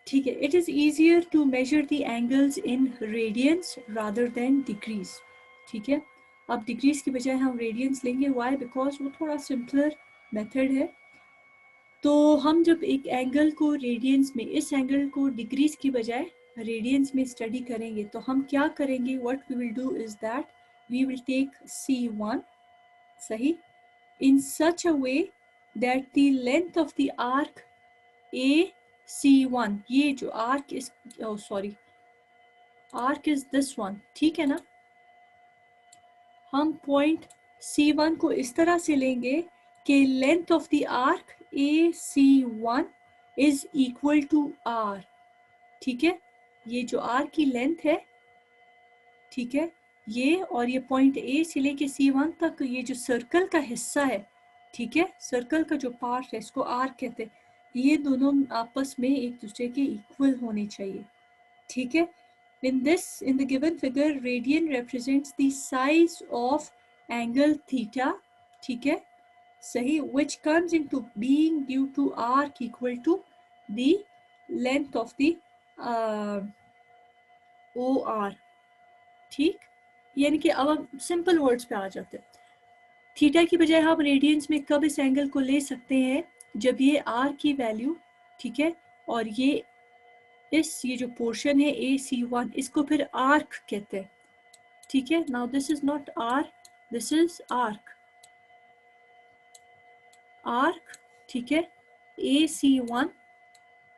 ठीक है, it is easier to measure the angles in radians rather than degrees. ठीक है, अब डिग्रीज की बजाय हम रेडियंस लेंगे, वाई? बिकॉज वो थोड़ा सिंपलर मेथड है। तो हम जब एक एंगल को रेडियंस में, इस एंगल को डिग्रीज की बजाय रेडियंस में स्टडी करेंगे, तो हम क्या करेंगे, what we will do is that we will take C1, सही, in such a way that the length of the arc AC1, ये जो arc is, oh sorry, arc is this one, ठीक है ना, हम पॉइंट C1 को इस तरह से लेंगे कि length of the arc AC1 is equal to R। ठीक है, ये जो R की लेंथ है, ठीक है, ये और ये पॉइंट A से लेके C1 तक ये जो सर्कल का हिस्सा है, ठीक है, सर्कल का जो पार्ट है इसको R कहते हैं, ये दोनों आपस में एक दूसरे के इक्वल होने चाहिए। ठीक है, in the given figure radian represents the size of angle theta, ठीक है, सही, which comes into being due to arc equal to the length of the OR। ठीक, यानी कि अब हम सिंपल वर्ड्स पे आ जाते हैं। थीटा की बजाय हम रेडियंस में कब इस एंगल को ले सकते हैं, जब ये आर की वैल्यू, ठीक है, और ये जो पोर्शन है AC1, इसको फिर आर्क कहते हैं। ठीक है, now this is not R, this is arc, arc, ठीक है, AC1,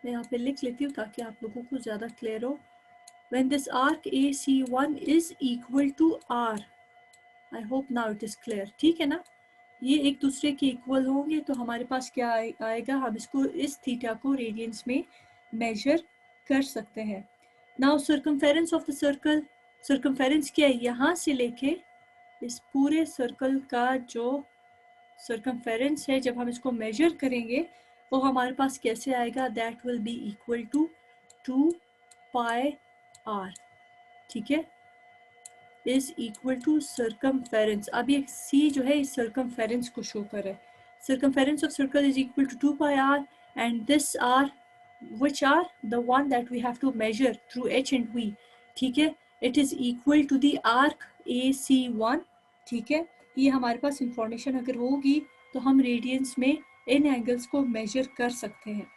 मैं यहाँ पे लिख लेती हूँ ताकि आप लोगों को ज़्यादा क्लियर हो। When this arc AC1 is equal to R, I hope now it is clear। ठीक है ना, ये एक दूसरे के इक्वल होंगे तो हमारे पास क्या आएगा, हम इसको, इस थीटा को रेडियंस में मेजर कर सकते हैं। Now circumference of the circle, circumference क्या है, यहाँ से लेके इस पूरे सर्कल का जो सर्कमफेरेंस है, जब हम इसको मेजर करेंगे वो हमारे पास कैसे आएगा, that will be equal to 2πr। ठीक है, इज इक्वल टू सर्कमफेरेंस। अब ये C जो है इस सर्कमफेरेंस को शो कर रहा है। Circumference of circle is equal to 2πr and this r which are the one that we have to measure through h and v। ठीक है, it is equal to the arc AC1। ठीक है, ये हमारे पास information अगर होगी तो हम रेडियंस में इन एंगल्स को मेजर कर सकते हैं।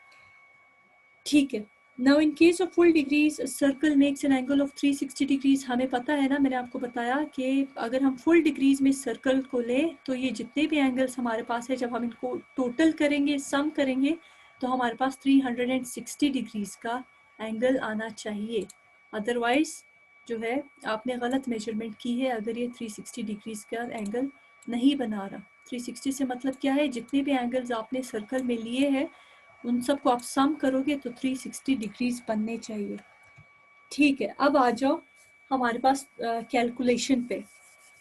ठीक है, now in case of full degrees circle makes an angle of 360 degrees. हमें पता है ना, मैंने आपको बताया कि अगर हम फुल डिग्रीज में सर्कल को लें तो ये जितने भी एंगल्स हमारे पास है, जब हम इनको टोटल करेंगे, सम करेंगे, तो हमारे पास 360 डिग्रीज का एंगल आना चाहिए। अदरवाइज जो है आपने गलत मेजरमेंट की है अगर ये 360 डिग्रीज का एंगल नहीं बना रहा। 360 से मतलब क्या है, जितने भी एंगल्स आपने सर्कल में लिए हैं उन सबको आप सम करोगे तो 360 डिग्रीज बनने चाहिए। ठीक है, अब आ जाओ हमारे पास कैलकुलेशन पे।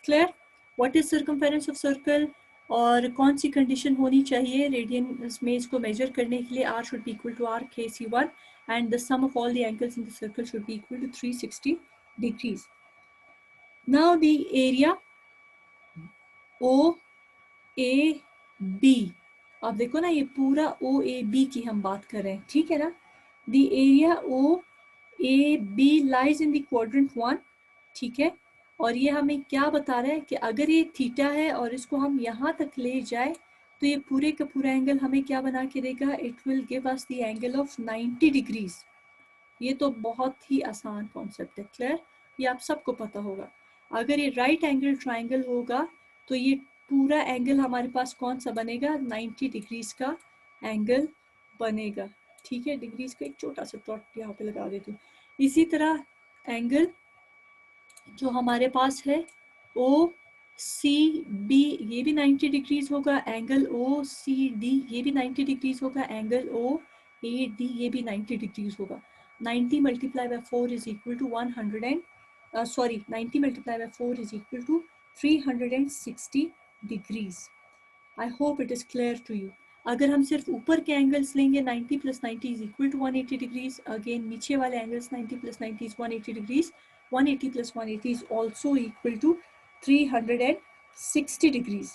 Clear, what is circumference of circle और कौन सी कंडीशन होनी चाहिए रेडियंस में इसको मेजर करने के लिए, R should be equal to R KC1 and the sum of all the angles in the circle should be equal to 360 degrees. Now the area OAB, अब देखो ना, ये पूरा OAB की हम बात कर रहे हैं। ठीक है ना, the area OAB lies in the quadrant 1। ठीक है, और ये हमें क्या बता रहा है कि अगर ये थीटा है और इसको हम यहाँ तक ले जाए तो ये पूरे का पूरा एंगल हमें क्या बना के देगा, it will give us the angle of 90 degrees. ये तो बहुत ही आसान कॉन्सेप्ट है। क्लियर, ये आप सबको पता होगा। अगर ये राइट एंगल ट्राइंगल होगा तो ये पूरा एंगल हमारे पास कौन सा बनेगा, 90 डिग्रीज का एंगल बनेगा। ठीक है, डिग्रीज का एक छोटा सा डॉट यहाँ पे लगा देती हूँ। इसी तरह एंगल जो हमारे पास है OCB, ये भी 90 डिग्रीज होगा। एंगल OCD ये भी 90 डिग्रीज होगा। एंगल OAD ये भी 90 डिग्रीज होगा। 90 multiply by 4 is equal to 90 multiply by 4 is equal to 360 degrees. I hope it is clear to you. अगर हम सिर्फ ऊपर के एंगल्स लेंगे 90 plus 90 is equal to 180 degrees. Again नीचे वाले angles 90 plus 90 is 180 degrees. 180 plus 180 is also equal to 360 degrees.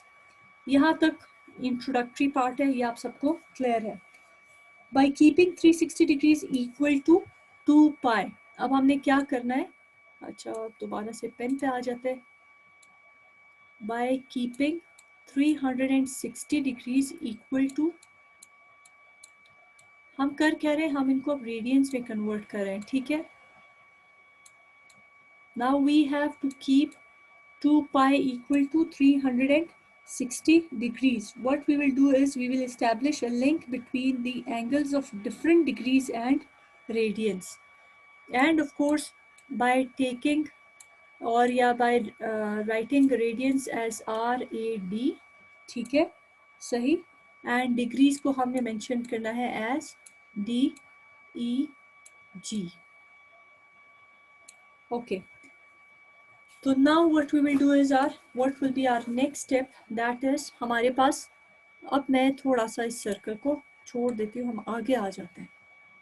यहाँ तक इंट्रोडक्टरी पार्ट है, ये आप सबको क्लियर है। By keeping 360 degrees equal to 2 pi. अब हमने क्या करना है, अच्छा दोबारा से पेन पे आ जाते हैं। By keeping 360 degrees equal to, हम कर क्या रहे हैं, हम इनको अब रेडियंस में कन्वर्ट कर रहे हैं, ठीक है। Now we have to keep 2 pi equal to 360 degrees. What we will do is we will establish a link between the angles of different degrees and radians. And of course, by taking or yeah, by writing radians as RAD, ठीक है, सही, and degrees को हमने mention करना है as DEG. Okay. तो now what we will do is what will be our next step, that is हमारे पास, अब मैं थोड़ा सा इस सर्कल को छोड़ देती हूँ, हम आगे आ जाते हैं,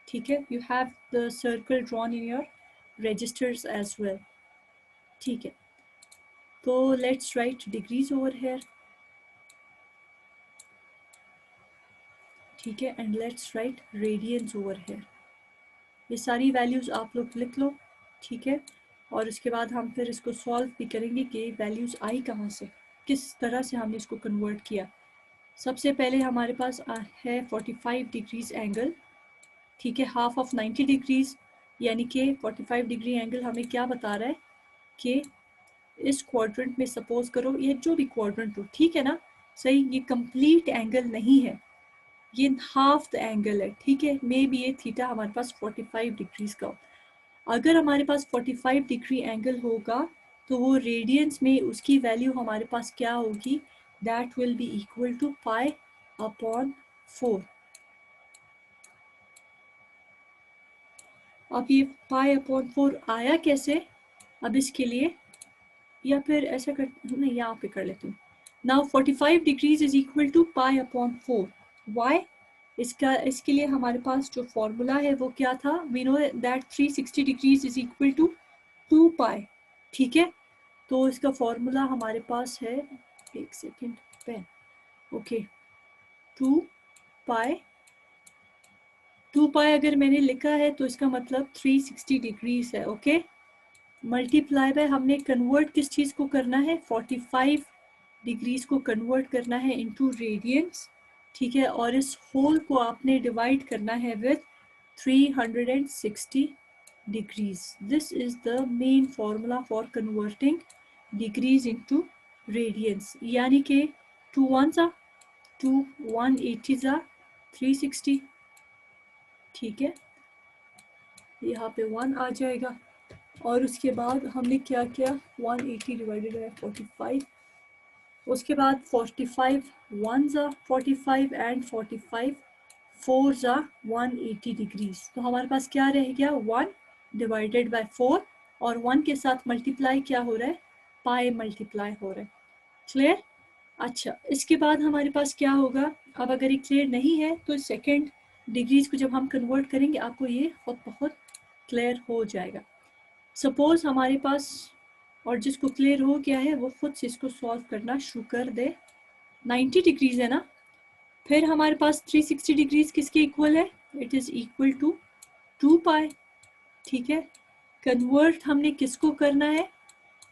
ठीक है। You have the circle drawn in your registers as well, ठीक है। तो let's write degrees over here, ठीक है, and let's write radians over here। ये सारी वैल्यूज़ आप लोग लिख लो, ठीक है। और उसके बाद हम फिर इसको सॉल्व भी करेंगे कि वैल्यूज़ आई कहाँ से, किस तरह से हमने इसको कन्वर्ट किया। सबसे पहले हमारे पास है 45 डिग्रीज एंगल, ठीक है, हाफ ऑफ 90 डिग्रीज, यानी कि 45 डिग्री एंगल हमें क्या बता रहा है कि इस क्वाड्रेंट में सपोज करो, ये जो भी क्वाड्रेंट हो, ठीक है ना, सही, ये कंप्लीट एंगल नहीं है, ये हाफ द एंगल है, ठीक है। मे बी ये थीटा हमारे पास 45 डिग्रीज का हो। अगर हमारे पास 45 डिग्री एंगल होगा तो वो रेडियंस में उसकी वैल्यू हमारे पास क्या होगी, that will be equal to pi upon 4। अब ये पाई अपॉन 4 आया कैसे, अब इसके लिए, या फिर ऐसा कर, नहीं यहाँ पे कर लेती हूँ। Now 45 degrees is equal to pi upon 4। Why, इसके लिए हमारे पास जो फॉर्मूला है वो क्या था, we know that 360 degrees is equal to 2 pi, ठीक है। तो इसका फॉर्मूला हमारे पास है, एक second pen, okay, 2 pi, 2 pi अगर मैंने लिखा है तो इसका मतलब 360 डिग्रीज है, ओके। मल्टीप्लाई बाय, हमने कन्वर्ट किस चीज़ को करना है, 45 डिग्रीज को कन्वर्ट करना है इनटू रेडियंस, ठीक है। और इस होल को आपने डिवाइड करना है with 360 degrees. This is the main formula for converting degrees into radians. यानी कि 2 ones are 2, 180 are 360, ठीक है, यहाँ पे 1 आ जाएगा। और उसके बाद हमने क्या किया, 180 डिवाइडेड बाय 45, उसके बाद 45 ones are 45 and 45 4s are 180 degrees. तो हमारे पास क्या रह गया, 1 डिवाइडेड बाय 4, और 1 के साथ मल्टीप्लाई क्या हो रहा है, पाई मल्टीप्लाई हो रहा है, क्लियर। अच्छा, इसके बाद हमारे पास क्या होगा, अब अगर ये क्लियर नहीं है तो सेकेंड डिग्रीज को जब हम कन्वर्ट करेंगे आपको ये बहुत क्लियर हो जाएगा। सपोज हमारे पास, और जिसको क्लियर हो गया है वो खुद से इसको सॉल्व करना शुरू कर दे। 90 डिग्रीज है ना, फिर हमारे पास 360 डिग्रीज किसके इक्वल है, it is equal to 2 pi, ठीक है। कन्वर्ट हमने किसको करना है,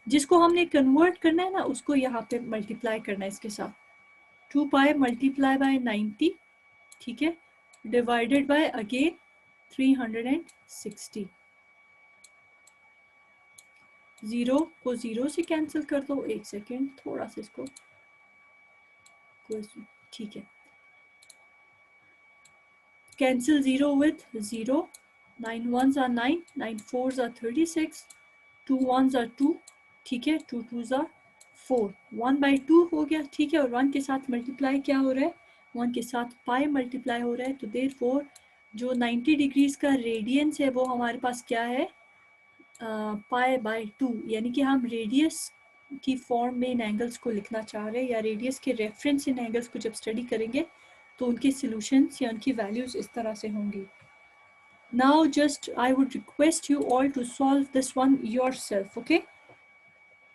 जिसको हमने कन्वर्ट करना है ना उसको यहाँ पे मल्टीप्लाई करना है इसके साथ, 2 पाई मल्टीप्लाई बाय 90, ठीक है, डिवाइडेड बाय अगेन 360। जीरो को जीरो से कैंसिल कर दो, एक सेकेंड थोड़ा सा इसको, ठीक है, cancel 0 with 0, 9 ones are 9, 9 fours are 36, 2 ones are 2, ठीक है, 2 twos are 4, 1/2 हो गया, ठीक है। और 1 के साथ मल्टीप्लाई क्या हो रहा है, 1 के साथ पाई मल्टीप्लाई हो रहा है, तो देयरफॉर जो 90 डिग्रीज का रेडियंस है वो हमारे पास क्या है, पाई बाय 2, यानी कि हम रेडियस की फॉर्म में इन एंगल्स को लिखना चाह रहे हैं, या रेडियस के रेफरेंस इन एंगल्स को जब स्टडी करेंगे तो उनके सॉल्यूशंस या उनकी वैल्यूज इस तरह से होंगी। Now just I would request you all to solve this one yourself, okay.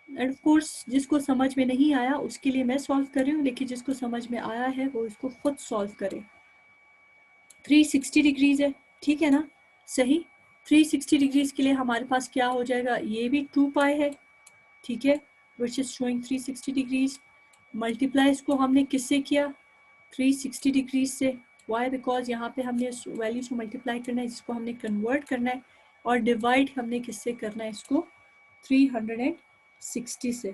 And of course जिसको समझ में नहीं आया उसके लिए मैं सॉल्व कर रही हूँ, लेकिन जिसको समझ में आया है वो इसको खुद सॉल्व करे। 360 डिग्रीज है, ठीक है ना, सही। 360 डिग्रीज के लिए हमारे पास क्या हो जाएगा, ये भी 2 पाई है, ठीक है, which is showing 360 degrees. Multiply इसको हमने किससे किया, 360 डिग्रीज से। वाई, बिकॉज यहाँ पे हमने उस वैल्यूज को मल्टीप्लाई करना है जिसको हमने कन्वर्ट करना है, और डिवाइड हमने किससे करना है इसको, 360 से,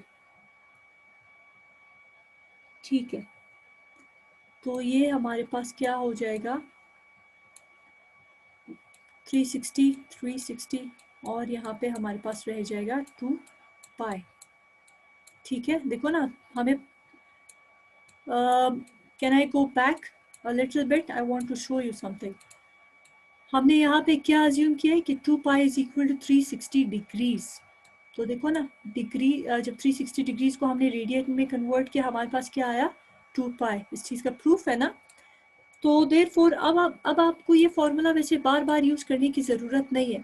ठीक है। तो ये हमारे पास क्या हो जाएगा, 360 360, और यहाँ पे हमारे पास रह जाएगा 2 पाई, ठीक है। देखो ना हमें, can I go back a little bit, I want to show you something. हमने यहाँ पे क्या अज्यूम किया है कि 2 pi is equal to 360 degrees. तो देखो ना, डिग्री जब 360 डिग्रीज को हमने रेडियन में कन्वर्ट किया, हमारे पास क्या आया, 2 पाई। इस चीज़ का प्रूफ है ना। तो देयरफॉर अब आपको ये फॉर्मूला वैसे बार बार यूज़ करने की ज़रूरत नहीं है।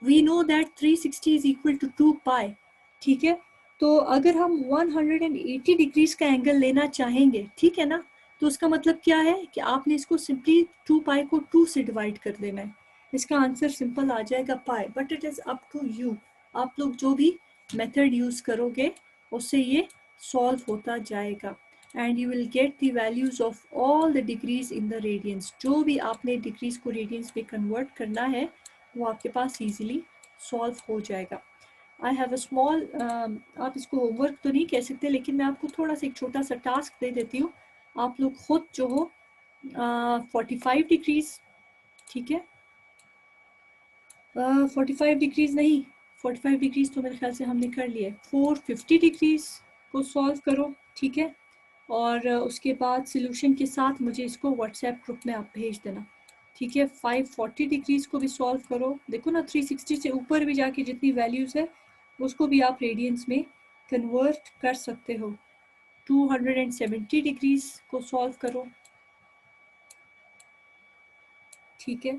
We know that 360 is equal to 2 pi, ठीक है। तो अगर हम 180 डिग्रीज का एंगल लेना चाहेंगे, ठीक है ना, तो उसका मतलब क्या है कि आपने इसको सिंपली 2 पाई को 2 से डिवाइड कर देना है। इसका आंसर सिंपल आ जाएगा pi, but it is up to you. आप लोग जो भी मेथड यूज़ करोगे उससे ये सॉल्व होता जाएगा, and you will get the values of all the degrees in the radians. जो भी आपने डिग्रीज को रेडियंस में कन्वर्ट करना है वो आपके पास इजीली सॉल्व हो जाएगा। आई हैव अ स्मॉल, आप इसको होमवर्क तो नहीं कह सकते, लेकिन मैं आपको थोड़ा सा एक छोटा सा टास्क दे देती हूँ। आप लोग खुद जो हो 45 डिग्रीज, ठीक है, 45 डिग्रीज नहीं, 45 डिग्रीज तो मेरे ख्याल से हमने कर लिए, 450 डिग्रीज को सॉल्व करो, ठीक है। और उसके बाद सोल्यूशन के साथ मुझे इसको व्हाट्सएप ग्रुप में आप भेज देना, ठीक है। 540 डिग्रीज को भी सॉल्व करो। देखो ना 360 से ऊपर भी जाके जितनी वैल्यूज़ है उसको भी आप रेडियंस में कन्वर्ट कर सकते हो। 270 डिग्रीज को सॉल्व करो, ठीक है,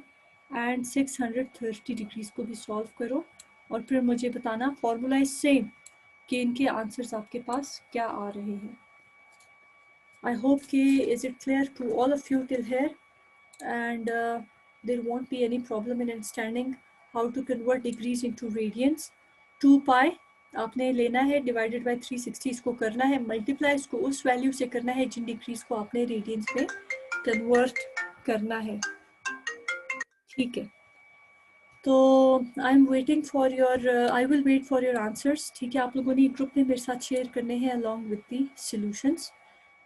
एंड 630 डिग्रीज को भी सॉल्व करो, और फिर मुझे बताना फॉर्मूला इज सेम कि इनके आंसर्स आपके पास क्या आ रहे हैं। I hope is it clear to all of you till here, and there won't be any problem in understanding how to convert degrees into radians. 2 pi आपने लेना है, डिवाइडेड बाय 360 इसको करना है, मल्टीप्लाई इसको उस वैल्यू से करना है जिन डिग्रीज को आपने रेडियंस में कन्वर्ट करना है, ठीक है। तो I am waiting for your, I will wait for your answers, ठीक है। आप लोगों ने ग्रुप में मेरे साथ शेयर करने हैं along with the solutions,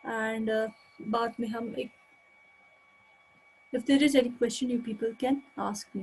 and बाद में हम एक, if there is any question you people can ask me.